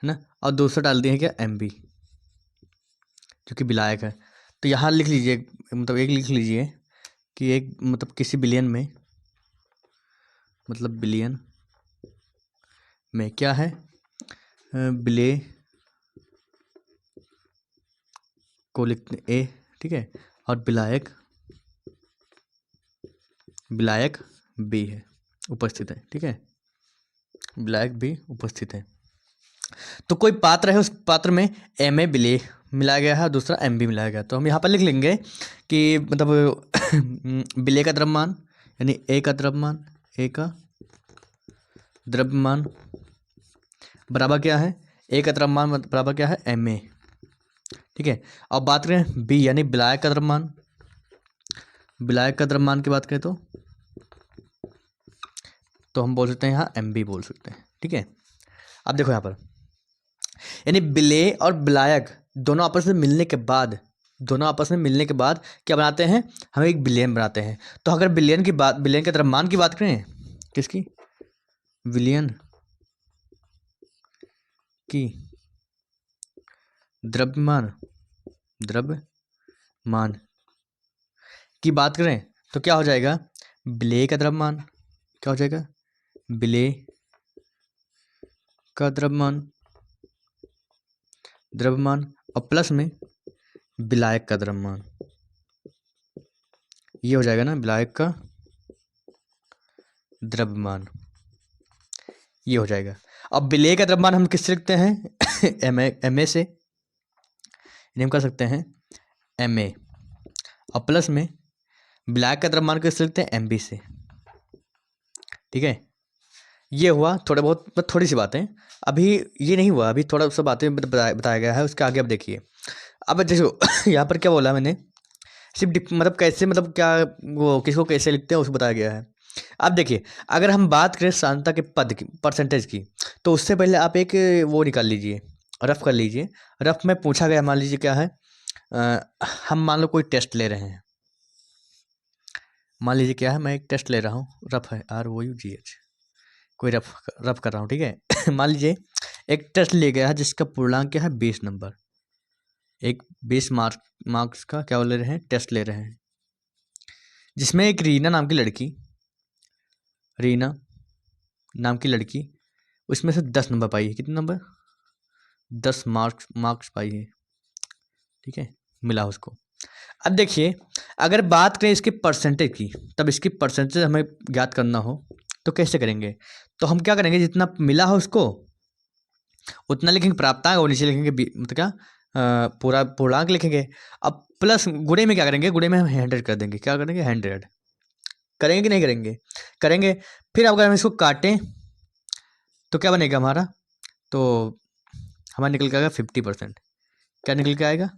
ना, और दूसरा डाल दिया क्या? Mb, जो कि विलायक है। तो यहाँ लिख लीजिए, मतलब एक लिख लीजिए कि एक मतलब किसी बिलियन में, मतलब बिलियन में क्या है? विलेय को लिखते A, ठीक है, और विलायक B है, उपस्थित है। ठीक है, विलायक B उपस्थित है। तो कोई पात्र है, उस पात्र में Ma विलेय मिलाया गया है, दूसरा Mb मिलाया गया। तो हम यहाँ पर लिख लेंगे कि मतलब विलेय का द्रव्यमान यानी A का द्रव्यमान बराबर क्या है? A का द्रव्यमान बराबर क्या है? Ma। ठीक है, अब बात करें B यानी विलायक का द्रव्यमान की बात करें तो हम बोल सकते हैं यहाँ Mb बोल सकते हैं। ठीक है, अब देखो यहाँ पर, यानी विलेय और विलायक दोनों आपस में मिलने के बाद क्या बनाते हैं? हम एक विलयन बनाते हैं। तो अगर विलयन के द्रव्यमान की बात करें, किसकी? विलयन की द्रव्यमान की बात करें तो क्या हो जाएगा? विलेय का द्रव्यमान, क्या हो जाएगा? विलेय का द्रव्यमान और प्लस में विलायक का द्रव्यमान, ये हो जाएगा ना, विलायक का द्रव्यमान, ये हो जाएगा। अब विलेय का द्रव्यमान हम किससे लिखते हैं? एम ए से, हम कर सकते हैं एम ए। और प्लस में ब्लैक का द्रव्यमान किससे लिखते हैं? एम बी से। ठीक है, ये हुआ थोड़ा बहुत, थोड़ी सी बातें। अभी ये नहीं हुआ, अभी थोड़ा सा बातें बताया गया है, उसके आगे अब देखिए। अब देखो यहाँ पर क्या बोला मैंने, सिर्फ मतलब कैसे, मतलब क्या वो किसको कैसे लिखते हैं उसको बताया गया है। अब देखिए, अगर हम बात करें सांद्रता के पद की, परसेंटेज की, तो उससे पहले आप एक वो निकाल लीजिए, रफ कर लीजिए। रफ में पूछा गया, मान लीजिए क्या है, हम मान लो कोई टेस्ट ले रहे हैं। मान लीजिए क्या है, मैं एक टेस्ट ले रहा हूँ, रफ है, ROUGH, कोई रफ रफ कर रहा हूँ, ठीक है। मान लीजिए एक टेस्ट ले गया है जिसका पूर्णांक क्या है, 20 नंबर। एक 20 मार्क्स का क्या ले रहे हैं, टेस्ट ले रहे हैं, जिसमें एक रीना नाम की लड़की, रीना नाम की लड़की उसमें से 10 नंबर पाई है। कितने नंबर? 10 मार्क्स पाई है, ठीक है, मिला उसको। अब देखिए, अगर बात करें इसके परसेंटेज की, तब इसकी परसेंटेज हमें ज्ञात करना हो तो कैसे करेंगे? तो हम क्या करेंगे, जितना मिला हो उसको उतना लिखेंगे, प्राप्तांक और नीचे लिखेंगे मतलब क्या, पूरा पूर्णांक लिखेंगे। अब प्लस गुणे में क्या करेंगे, गुणे में हम 100 कर देंगे। क्या करेंगे? 100 करेंगे कि नहीं करेंगे? करेंगे। फिर अगर हम इसको काटें तो क्या बनेगा हमारा, तो हमारा निकल के आएगा 50%। क्या निकल के आएगा?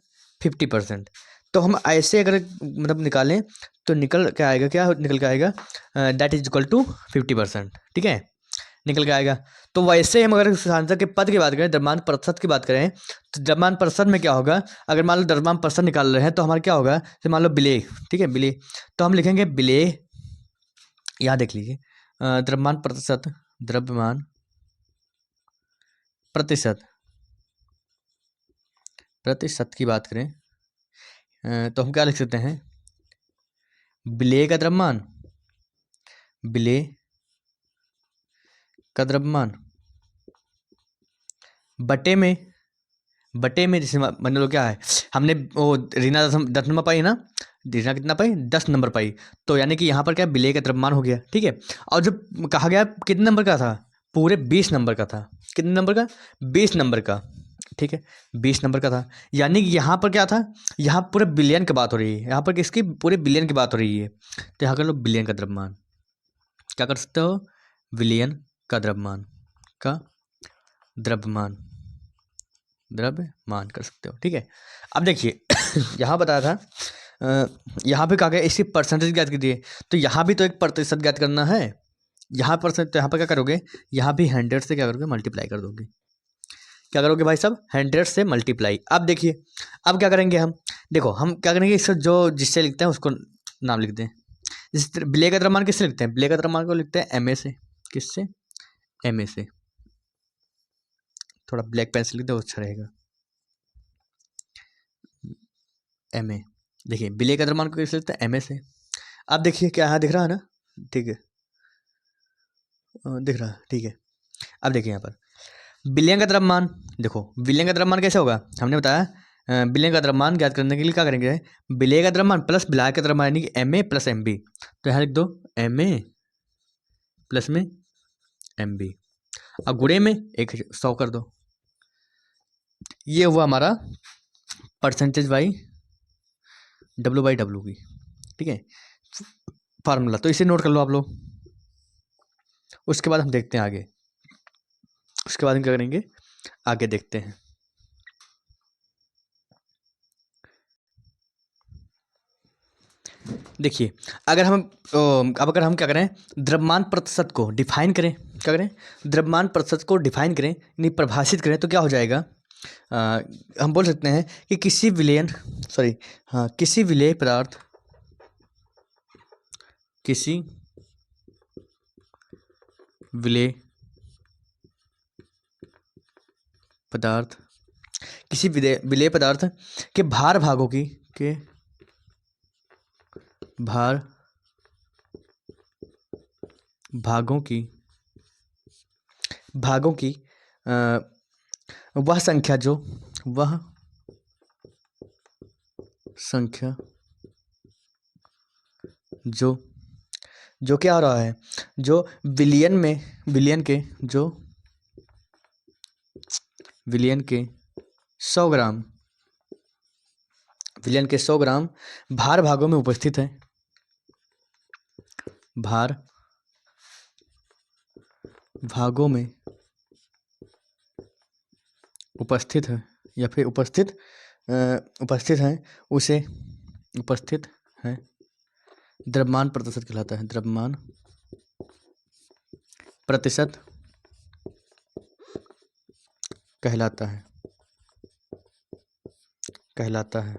50%। तो हम ऐसे अगर मतलब निकालें तो निकल के आएगा, क्या निकल के आएगा, दैट इज इक्वल टू 50%। ठीक है, निकल के आएगा। तो वैसे हम अगर सांद्रता के पद की बात करें, द्रव्यमान प्रतिशत की बात करें, तो द्रव्यमान प्रतिशत में क्या होगा, अगर मान लो द्रव्यमान प्रतिशत निकाल रहे हैं तो हमारा क्या होगा, जैसे मान लो विलेय, ठीक है, विलेय, तो हम लिखेंगे विलेय, यहाँ देख लीजिए, द्रव्यमान प्रतिशत, द्रव्यमान प्रतिशत, प्रतिशत की बात करें तो हम क्या लिख सकते हैं, विलेय का द्रव्यमान, विलेय का द्रव्यमान बटे में जैसे मान लो क्या है, हमने वो रीना 10 नंबर पाई ना, रीना कितना पाई? 10 नंबर पाई। तो यानी कि यहाँ पर क्या, विलेय का द्रव्यमान हो गया, ठीक है। और जब कहा गया कितने नंबर का था, पूरे 20 नंबर का था। कितने नंबर का? 20 नंबर का, ठीक है, 20 नंबर का था। यानी कि यहाँ पर क्या था, यहाँ पूरे बिलियन की बात हो रही है, यहाँ पर किसकी, पूरे बिलियन की बात हो रही है। तो यहाँ कर लो बिलियन का द्रव्यमान, क्या कर सकते हो, विलियन का द्रव्यमान, का द्रव्यमान, द्रव्यमान कर सकते हो, ठीक है। अब देखिए यहाँ बताया था, यहाँ पे कहा गया इसकी परसेंटेज ज्ञात कीजिए, तो यहाँ भी तो एक प्रतिशत ज्ञात करना है। यहाँ परसेंट, तो यहाँ पर क्या करोगे, यहाँ भी 100 से क्या करोगे, मल्टीप्लाई कर दोगे। क्या करोगे भाई साहब, 100 से मल्टीप्लाई। अब देखिए, अब क्या करेंगे हम, देखो हम क्या करेंगे, इससे जो जिससे लिखते हैं उसको नाम लिख दें। जिस विलेय का द्रव्यमान किससे लिखते हैं, विलेय का द्रव्यमान को लिखते हैं MA से। किससे? MA से। थोड़ा ब्लैक पेन से लिख दो, अच्छा रहेगा। MA, देखिए विलेय का द्रव्यमान को किससे लिखते हैं, MA से। अब देखिए क्या यहाँ दिख रहा है ना, ठीक है, दिख रहा है, ठीक है। अब देखिए यहाँ पर विलयन का द्रव्यमान, देखो विलयन का द्रव्यमान कैसे होगा, हमने बताया विलयन का द्रव्यमान ज्ञात करने के लिए क्या करेंगे, विलेय का द्रव्यमान प्लस विलायक का द्रव्यमान, यानी कि MA प्लस MB। तो यहाँ लिख दो MA प्लस में MB, और गुणे में 100 कर दो। ये हुआ हमारा परसेंटेज बाई W की, ठीक है, फार्मूला। तो इसे नोट कर लो आप लोग। उसके बाद हम देखते हैं आगे, उसके बाद हम क्या करेंगे, आगे देखते हैं। देखिए, अगर हम अब अगर हम क्या करें, द्रव्यमान प्रतिशत को डिफाइन करें, क्या करें, द्रव्यमान प्रतिशत को डिफाइन करें, यानी परिभाषित करें, तो क्या हो जाएगा, हम बोल सकते हैं कि किसी विलयन, सॉरी, हाँ, किसी विलेय पदार्थ, किसी विलेय पदार्थ, किसी विलेय पदार्थ के भार भागों की, के भार भागों की, भागों की वह संख्या जो, वह संख्या जो, जो क्या हो रहा है, जो विलियन में, विलियन के, जो विलियन के 100 ग्राम भार भागों में उपस्थित है, भार भागों में उपस्थित है या फिर उपस्थित है, उसे उपस्थित है द्रव्यमान प्रतिशत कहलाता है। द्रव्यमान प्रतिशत कहलाता है।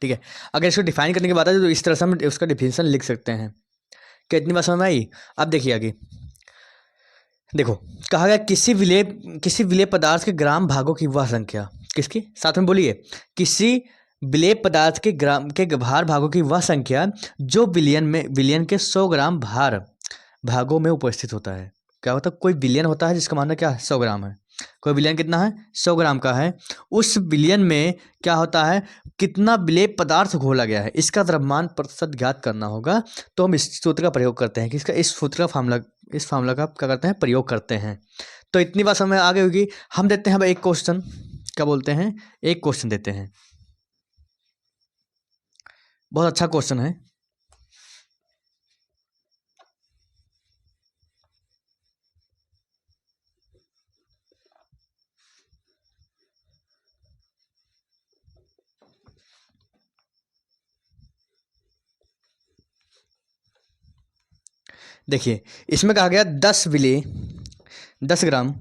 ठीक है, अगर इसको डिफाइन करने की बात है तो इस तरह से हम उसका डिफिनेशन लिख सकते हैं। क्या इतनी बात समझ में आई? अब देखिए आगे, देखो कहा गया किसी विलेय पदार्थ के ग्राम भागों की वह संख्या, किसकी? साथ में बोलिए, किसी विलेय पदार्थ के ग्राम के भार भागों की वह संख्या जो विलियन के 100 ग्राम भार भागों में उपस्थित होता है। क्या होता है? कोई विलियन होता है जिसका मानना क्या है? 100 ग्राम है। कोई विलियन कितना है? 100 ग्राम का है। उस विलियन में क्या होता है? कितना विलेय पदार्थ घोला गया है, इसका द्रव्यमान प्रतिशत ज्ञात करना होगा। तो हम इस सूत्र का प्रयोग करते हैं, किसका? इस सूत्र का इस फार्मूला का क्या करते हैं? प्रयोग करते हैं। तो इतनी बात समझ में आ गई होगी। हम देते हैं अब एक क्वेश्चन, क्या बोलते हैं? एक क्वेश्चन देते हैं, बहुत अच्छा क्वेश्चन है। देखिए इसमें कहा गया 10 ग्राम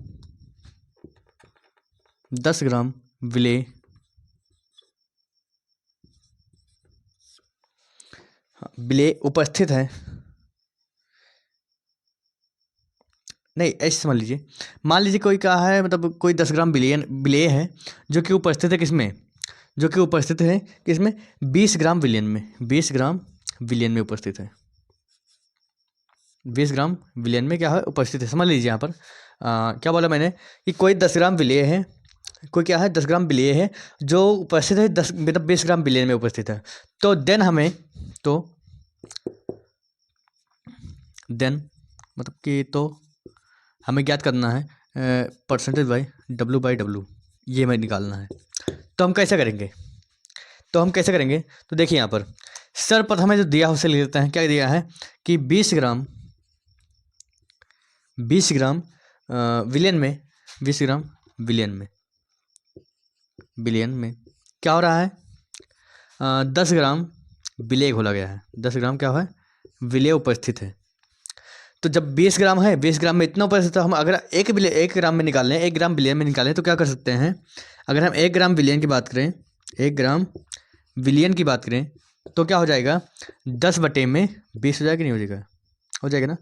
10 ग्राम विलेय विलेय उपस्थित है। नहीं, ऐसे समझ लीजिए, मान लीजिए कोई कहा है, मतलब कोई 10 ग्राम विलेय है जो कि उपस्थित है किसमें? जो कि उपस्थित है किसमें? 20 ग्राम विलियन में। 20 ग्राम विलियन में उपस्थित है। 20 ग्राम विलियन में क्या है? उपस्थित है। समझ लीजिए यहाँ पर क्या बोला मैंने कि कोई 10 ग्राम विलेय है, कोई क्या है? 10 ग्राम विलेय है जो उपस्थित है 10 मतलब 20 ग्राम विलियन में उपस्थित है। तो देन मतलब कि तो हमें ज्ञात करना है परसेंटेज बाई डब्लू, ये हमें निकालना है। तो हम कैसे करेंगे? तो देखिए यहाँ पर सर्वप्रथम हमें जो दिया है उसे लिख लेते हैं। क्या दिया है कि 20 ग्राम विलियन में 20 ग्राम विलियन में क्या हो रहा है? 10 ग्राम विलेय घोला गया है। 10 ग्राम क्या है? विलेय उपस्थित है। तो जब 20 ग्राम है, 20 ग्राम में इतना उपस्थित, तो हम अगर 1 ग्राम में निकाल लें, 1 ग्राम विलियन में निकालें तो क्या कर सकते हैं? अगर हम 1 ग्राम विलियन की बात करें, 1 ग्राम विलियन की बात करें तो क्या हो जाएगा? 10/20 हो जाएगा कि नहीं हो जाएगा? हो जाएगा ना,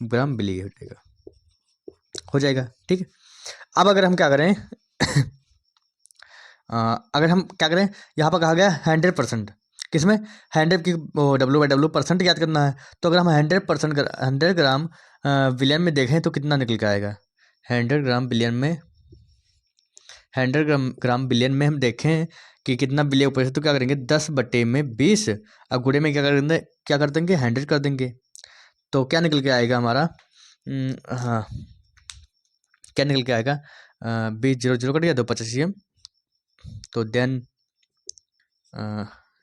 ग्राम विलेय हो जाएगा। ठीक है, अब अगर हम क्या करें यहाँ पर कहा गया 100%, किसमें? 100 की W/W परसेंट याद करना है। तो अगर हम 100 ग्राम विलियन में देखें तो कितना निकल के आएगा? 100 ग्राम विलियन में हम देखें कि कितना विलेय उपस्थित, तो क्या करेंगे? 10/20 अब गुणे में क्या कर देंगे? 100 कर देंगे। तो क्या निकल के आएगा हमारा? हाँ, क्या निकल के आएगा? 20 0 0 कट गया, 2 तो then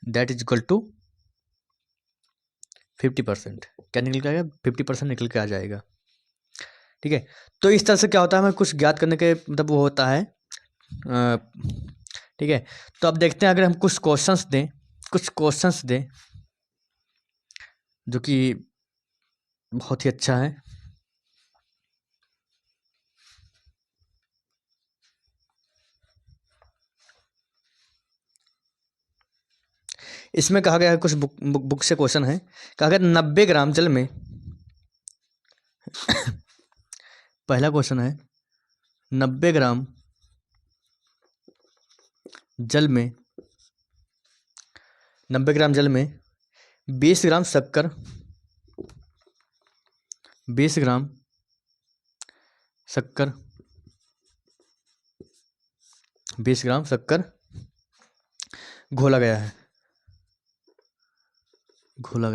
that is equal to 50%। क्या निकल के आएगा? 50% निकल के आ जाएगा। ठीक है, तो इस तरह से क्या होता है, हमें कुछ ज्ञात करने के मतलब वो होता है। ठीक है, तो अब देखते हैं, अगर हम कुछ क्वेश्चंस दें जो कि बहुत ही अच्छा है। इसमें कहा गया है, कुछ बुक से क्वेश्चन है। कहा गया 90 ग्राम जल में पहला क्वेश्चन है, 90 ग्राम जल में 20 ग्राम शक्कर 20 ग्राम शक्कर 20 ग्राम शक्कर घोला गया है। घोला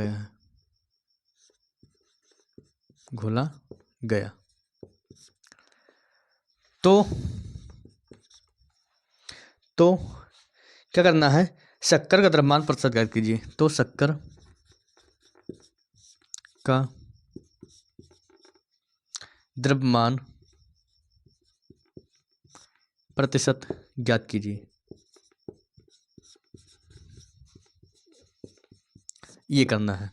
गया। तो तो क्या करना है, शक्कर का द्रव्यमान प्रतिशत ज्ञात कीजिए। तो शक्कर का द्रव्यमान प्रतिशत ज्ञात कीजिए, ये करना है।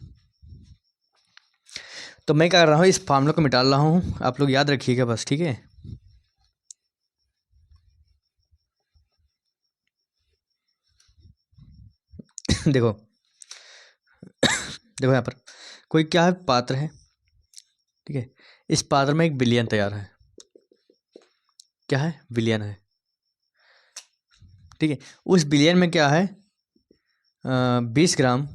तो मैं क्या कर रहा हूँ, इस फार्मूला को मिटा रहा हूँ, आप लोग याद रखिएगा बस, ठीक है। देखो देखो यहाँ पर कोई क्या है, पात्र है, ठीक है। इस पात्र में एक विलयन तैयार है, क्या है, विलयन है, ठीक है। उस विलयन में क्या है, 20 ग्राम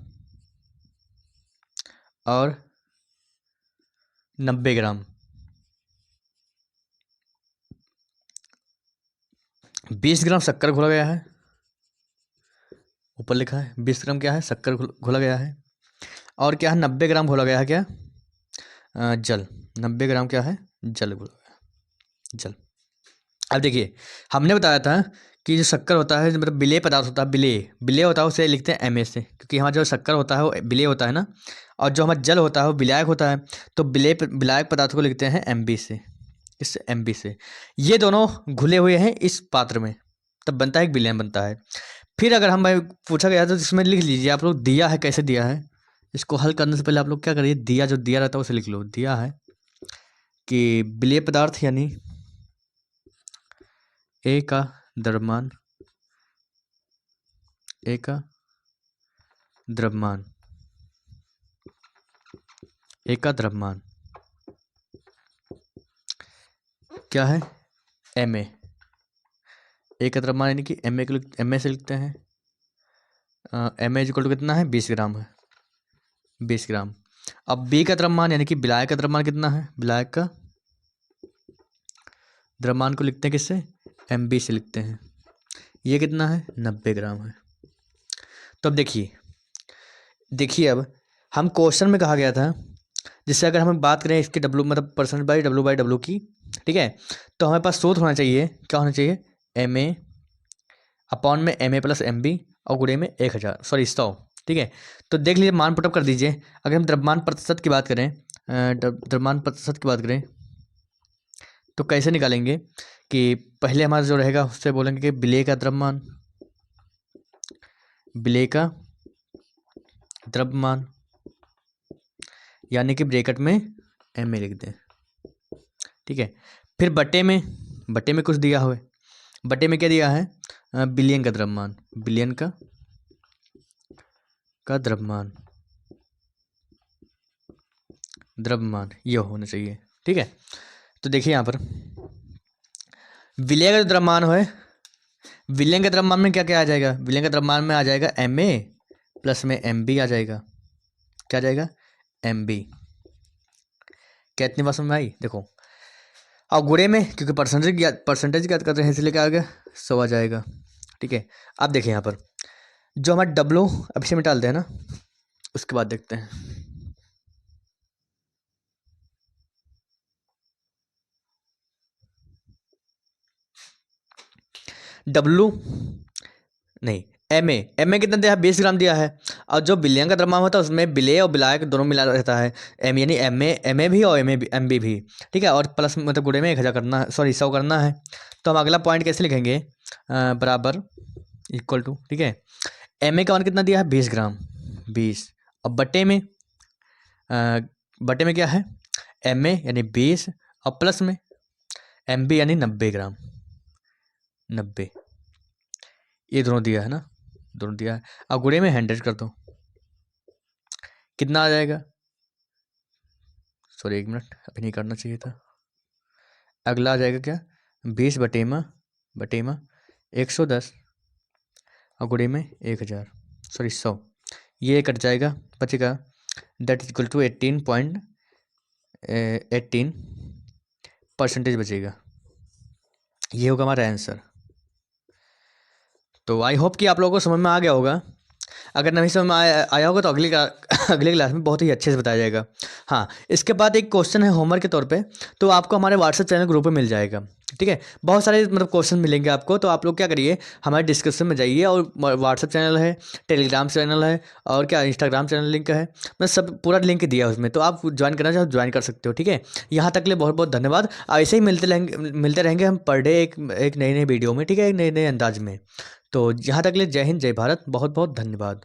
और 90 ग्राम, 20 ग्राम शक्कर घोला गया है, ऊपर लिखा है 20 ग्राम क्या है, शक्कर घोला गया है। और क्या है, 90 ग्राम घोला गया है, क्या, जल। 90 ग्राम क्या है, जल घोला गया, जल। अब देखिए, हमने बताया था कि जो शक्कर होता है, मतलब विलेय पदार्थ होता है, विलेय विलेय होता है, उसे लिखते हैं Ma से, क्योंकि हमारा जो शक्कर होता है वो विलेय होता है ना, और जो हमारा जल होता है वो विलायक होता है। तो विलायक पदार्थ को लिखते हैं Mb से, इस Mb से। ये दोनों घुले हुए हैं इस पात्र में, तब बनता है एक विलयन बनता है। फिर अगर हम पूछा गया तो इसमें लिख लीजिए आप लोग, दिया है, कैसे दिया है। इसको हल करने से पहले आप लोग क्या करिए, दिया जो दिया रहता है उसे लिख लो। दिया है कि विलेय पदार्थ यानी ए का द्रव्यमान, ए का द्रव्यमान, ए का द्रव्यमान क्या है, Ma। ए का द्रव्यमान यानी कि Ma से लिखते हैं, Ma इक्वल टू कितना है, 20 ग्राम है, 20 ग्राम। अब बी का द्रव्यमान यानी कि विलायक का द्रव्यमान कितना है, विलायक का द्रव्यमान को लिखते हैं किससे, Mb से लिखते हैं। ये कितना है, 90 ग्राम है। तो अब देखिए देखिए, अब हम क्वेश्चन में कहा गया था, जिससे अगर हम बात करें इसके W मतलब परसेंट बाई W की, ठीक है, तो हमारे पास सूत्र होना चाहिए, क्या होना चाहिए, Ma अपॉन में Ma प्लस Mb और गुणे में 100, ठीक है। तो देख लीजिए, मान पुटअप कर दीजिए। अगर हम द्रव्यमान प्रतिशत की बात करें, द्रव्यमान प्रतिशत की बात करें, तो कैसे निकालेंगे कि पहले हमारा जो रहेगा उससे बोलेंगे कि विलेय का द्रव्यमान, विलेय का द्रव्यमान यानी कि ब्रैकेट में Ma लिख दें, ठीक है। फिर बटे में कुछ दिया हुआ है, बटे में क्या दिया है, विलयन का द्रव्यमान, विलयन का द्रव्यमान, द्रव्यमान ये होना चाहिए, ठीक है। तो देखिए यहाँ पर विलय का द्रव्यमान है, विलयन के द्रव्यमान में क्या क्या आ जाएगा, विलयन के द्रव्यमान में आ जाएगा Ma प्लस में Mb आ जाएगा, क्या आ जाएगा, Mb। क्या इतनी बात समझ में आई, देखो। और गुणे में, क्योंकि परसेंटेज याद कर रहे हैं इसलिए क्या आ गया, 100 आ जाएगा, ठीक है। अब देखिए यहाँ पर जो हमारा W अब इसे मिटा देते हैं ना, उसके बाद देखते हैं। W नहीं, Ma कितना दिया है, 20 ग्राम दिया है। और जो विलयन का द्रव्यमान होता है उसमें विलेय और विलायक दोनों मिला रहता है, M यानी Ma भी और Mb भी, ठीक है। और प्लस मतलब गुणे में 1000 करना है, सॉरी 100 करना है। तो हम अगला पॉइंट कैसे लिखेंगे, बराबर इक्वल टू, ठीक है। Ma का मान कितना दिया है, 20 ग्राम, 20। अब बटे में क्या है, Ma यानी 20 और प्लस में Mb यानी 90 ग्राम, 90। ये दोनों दिया है ना, दोनों दिया है। अब गुणे में 100 कर दो, कितना आ जाएगा, सॉरी 1 मिनट, अभी नहीं करना चाहिए था। अगला आ जाएगा क्या, 20 बटेमा 110 और गुणे में 1000, सॉरी 100। ये कट जाएगा, बचेगा दैट इज इक्वल टू 18% बचेगा। ये होगा हमारा आंसर। तो आई होप कि आप लोगों को समझ में आ गया होगा अगर नहीं समझ में आया होगा तो अगली क्लास में बहुत ही अच्छे से बताया जाएगा। हाँ, इसके बाद एक क्वेश्चन है होमवर्क के तौर पे, तो आपको हमारे व्हाट्सएप चैनल ग्रुप में मिल जाएगा। ठीक है, बहुत सारे मतलब क्वेश्चन मिलेंगे आपको, तो आप लोग क्या करिए, हमारे डिस्क्रिप्शन में जाइए और व्हाट्सएप चैनल है, टेलीग्राम चैनल है, और क्या इंस्टाग्राम चैनल लिंक है, मैं सब पूरा लिंक दिया है उसमें, तो आप ज्वाइन करना चाहो ज्वाइन कर सकते हो। ठीक है, यहाँ तक के लिए बहुत बहुत धन्यवाद। ऐसे ही मिलते रहेंगे हम पर डे एक नई नई वीडियो में। ठीक है, एक नए नए अंदाज में। तो यहाँ तक के लिए जय हिंद जय भारत, बहुत बहुत धन्यवाद।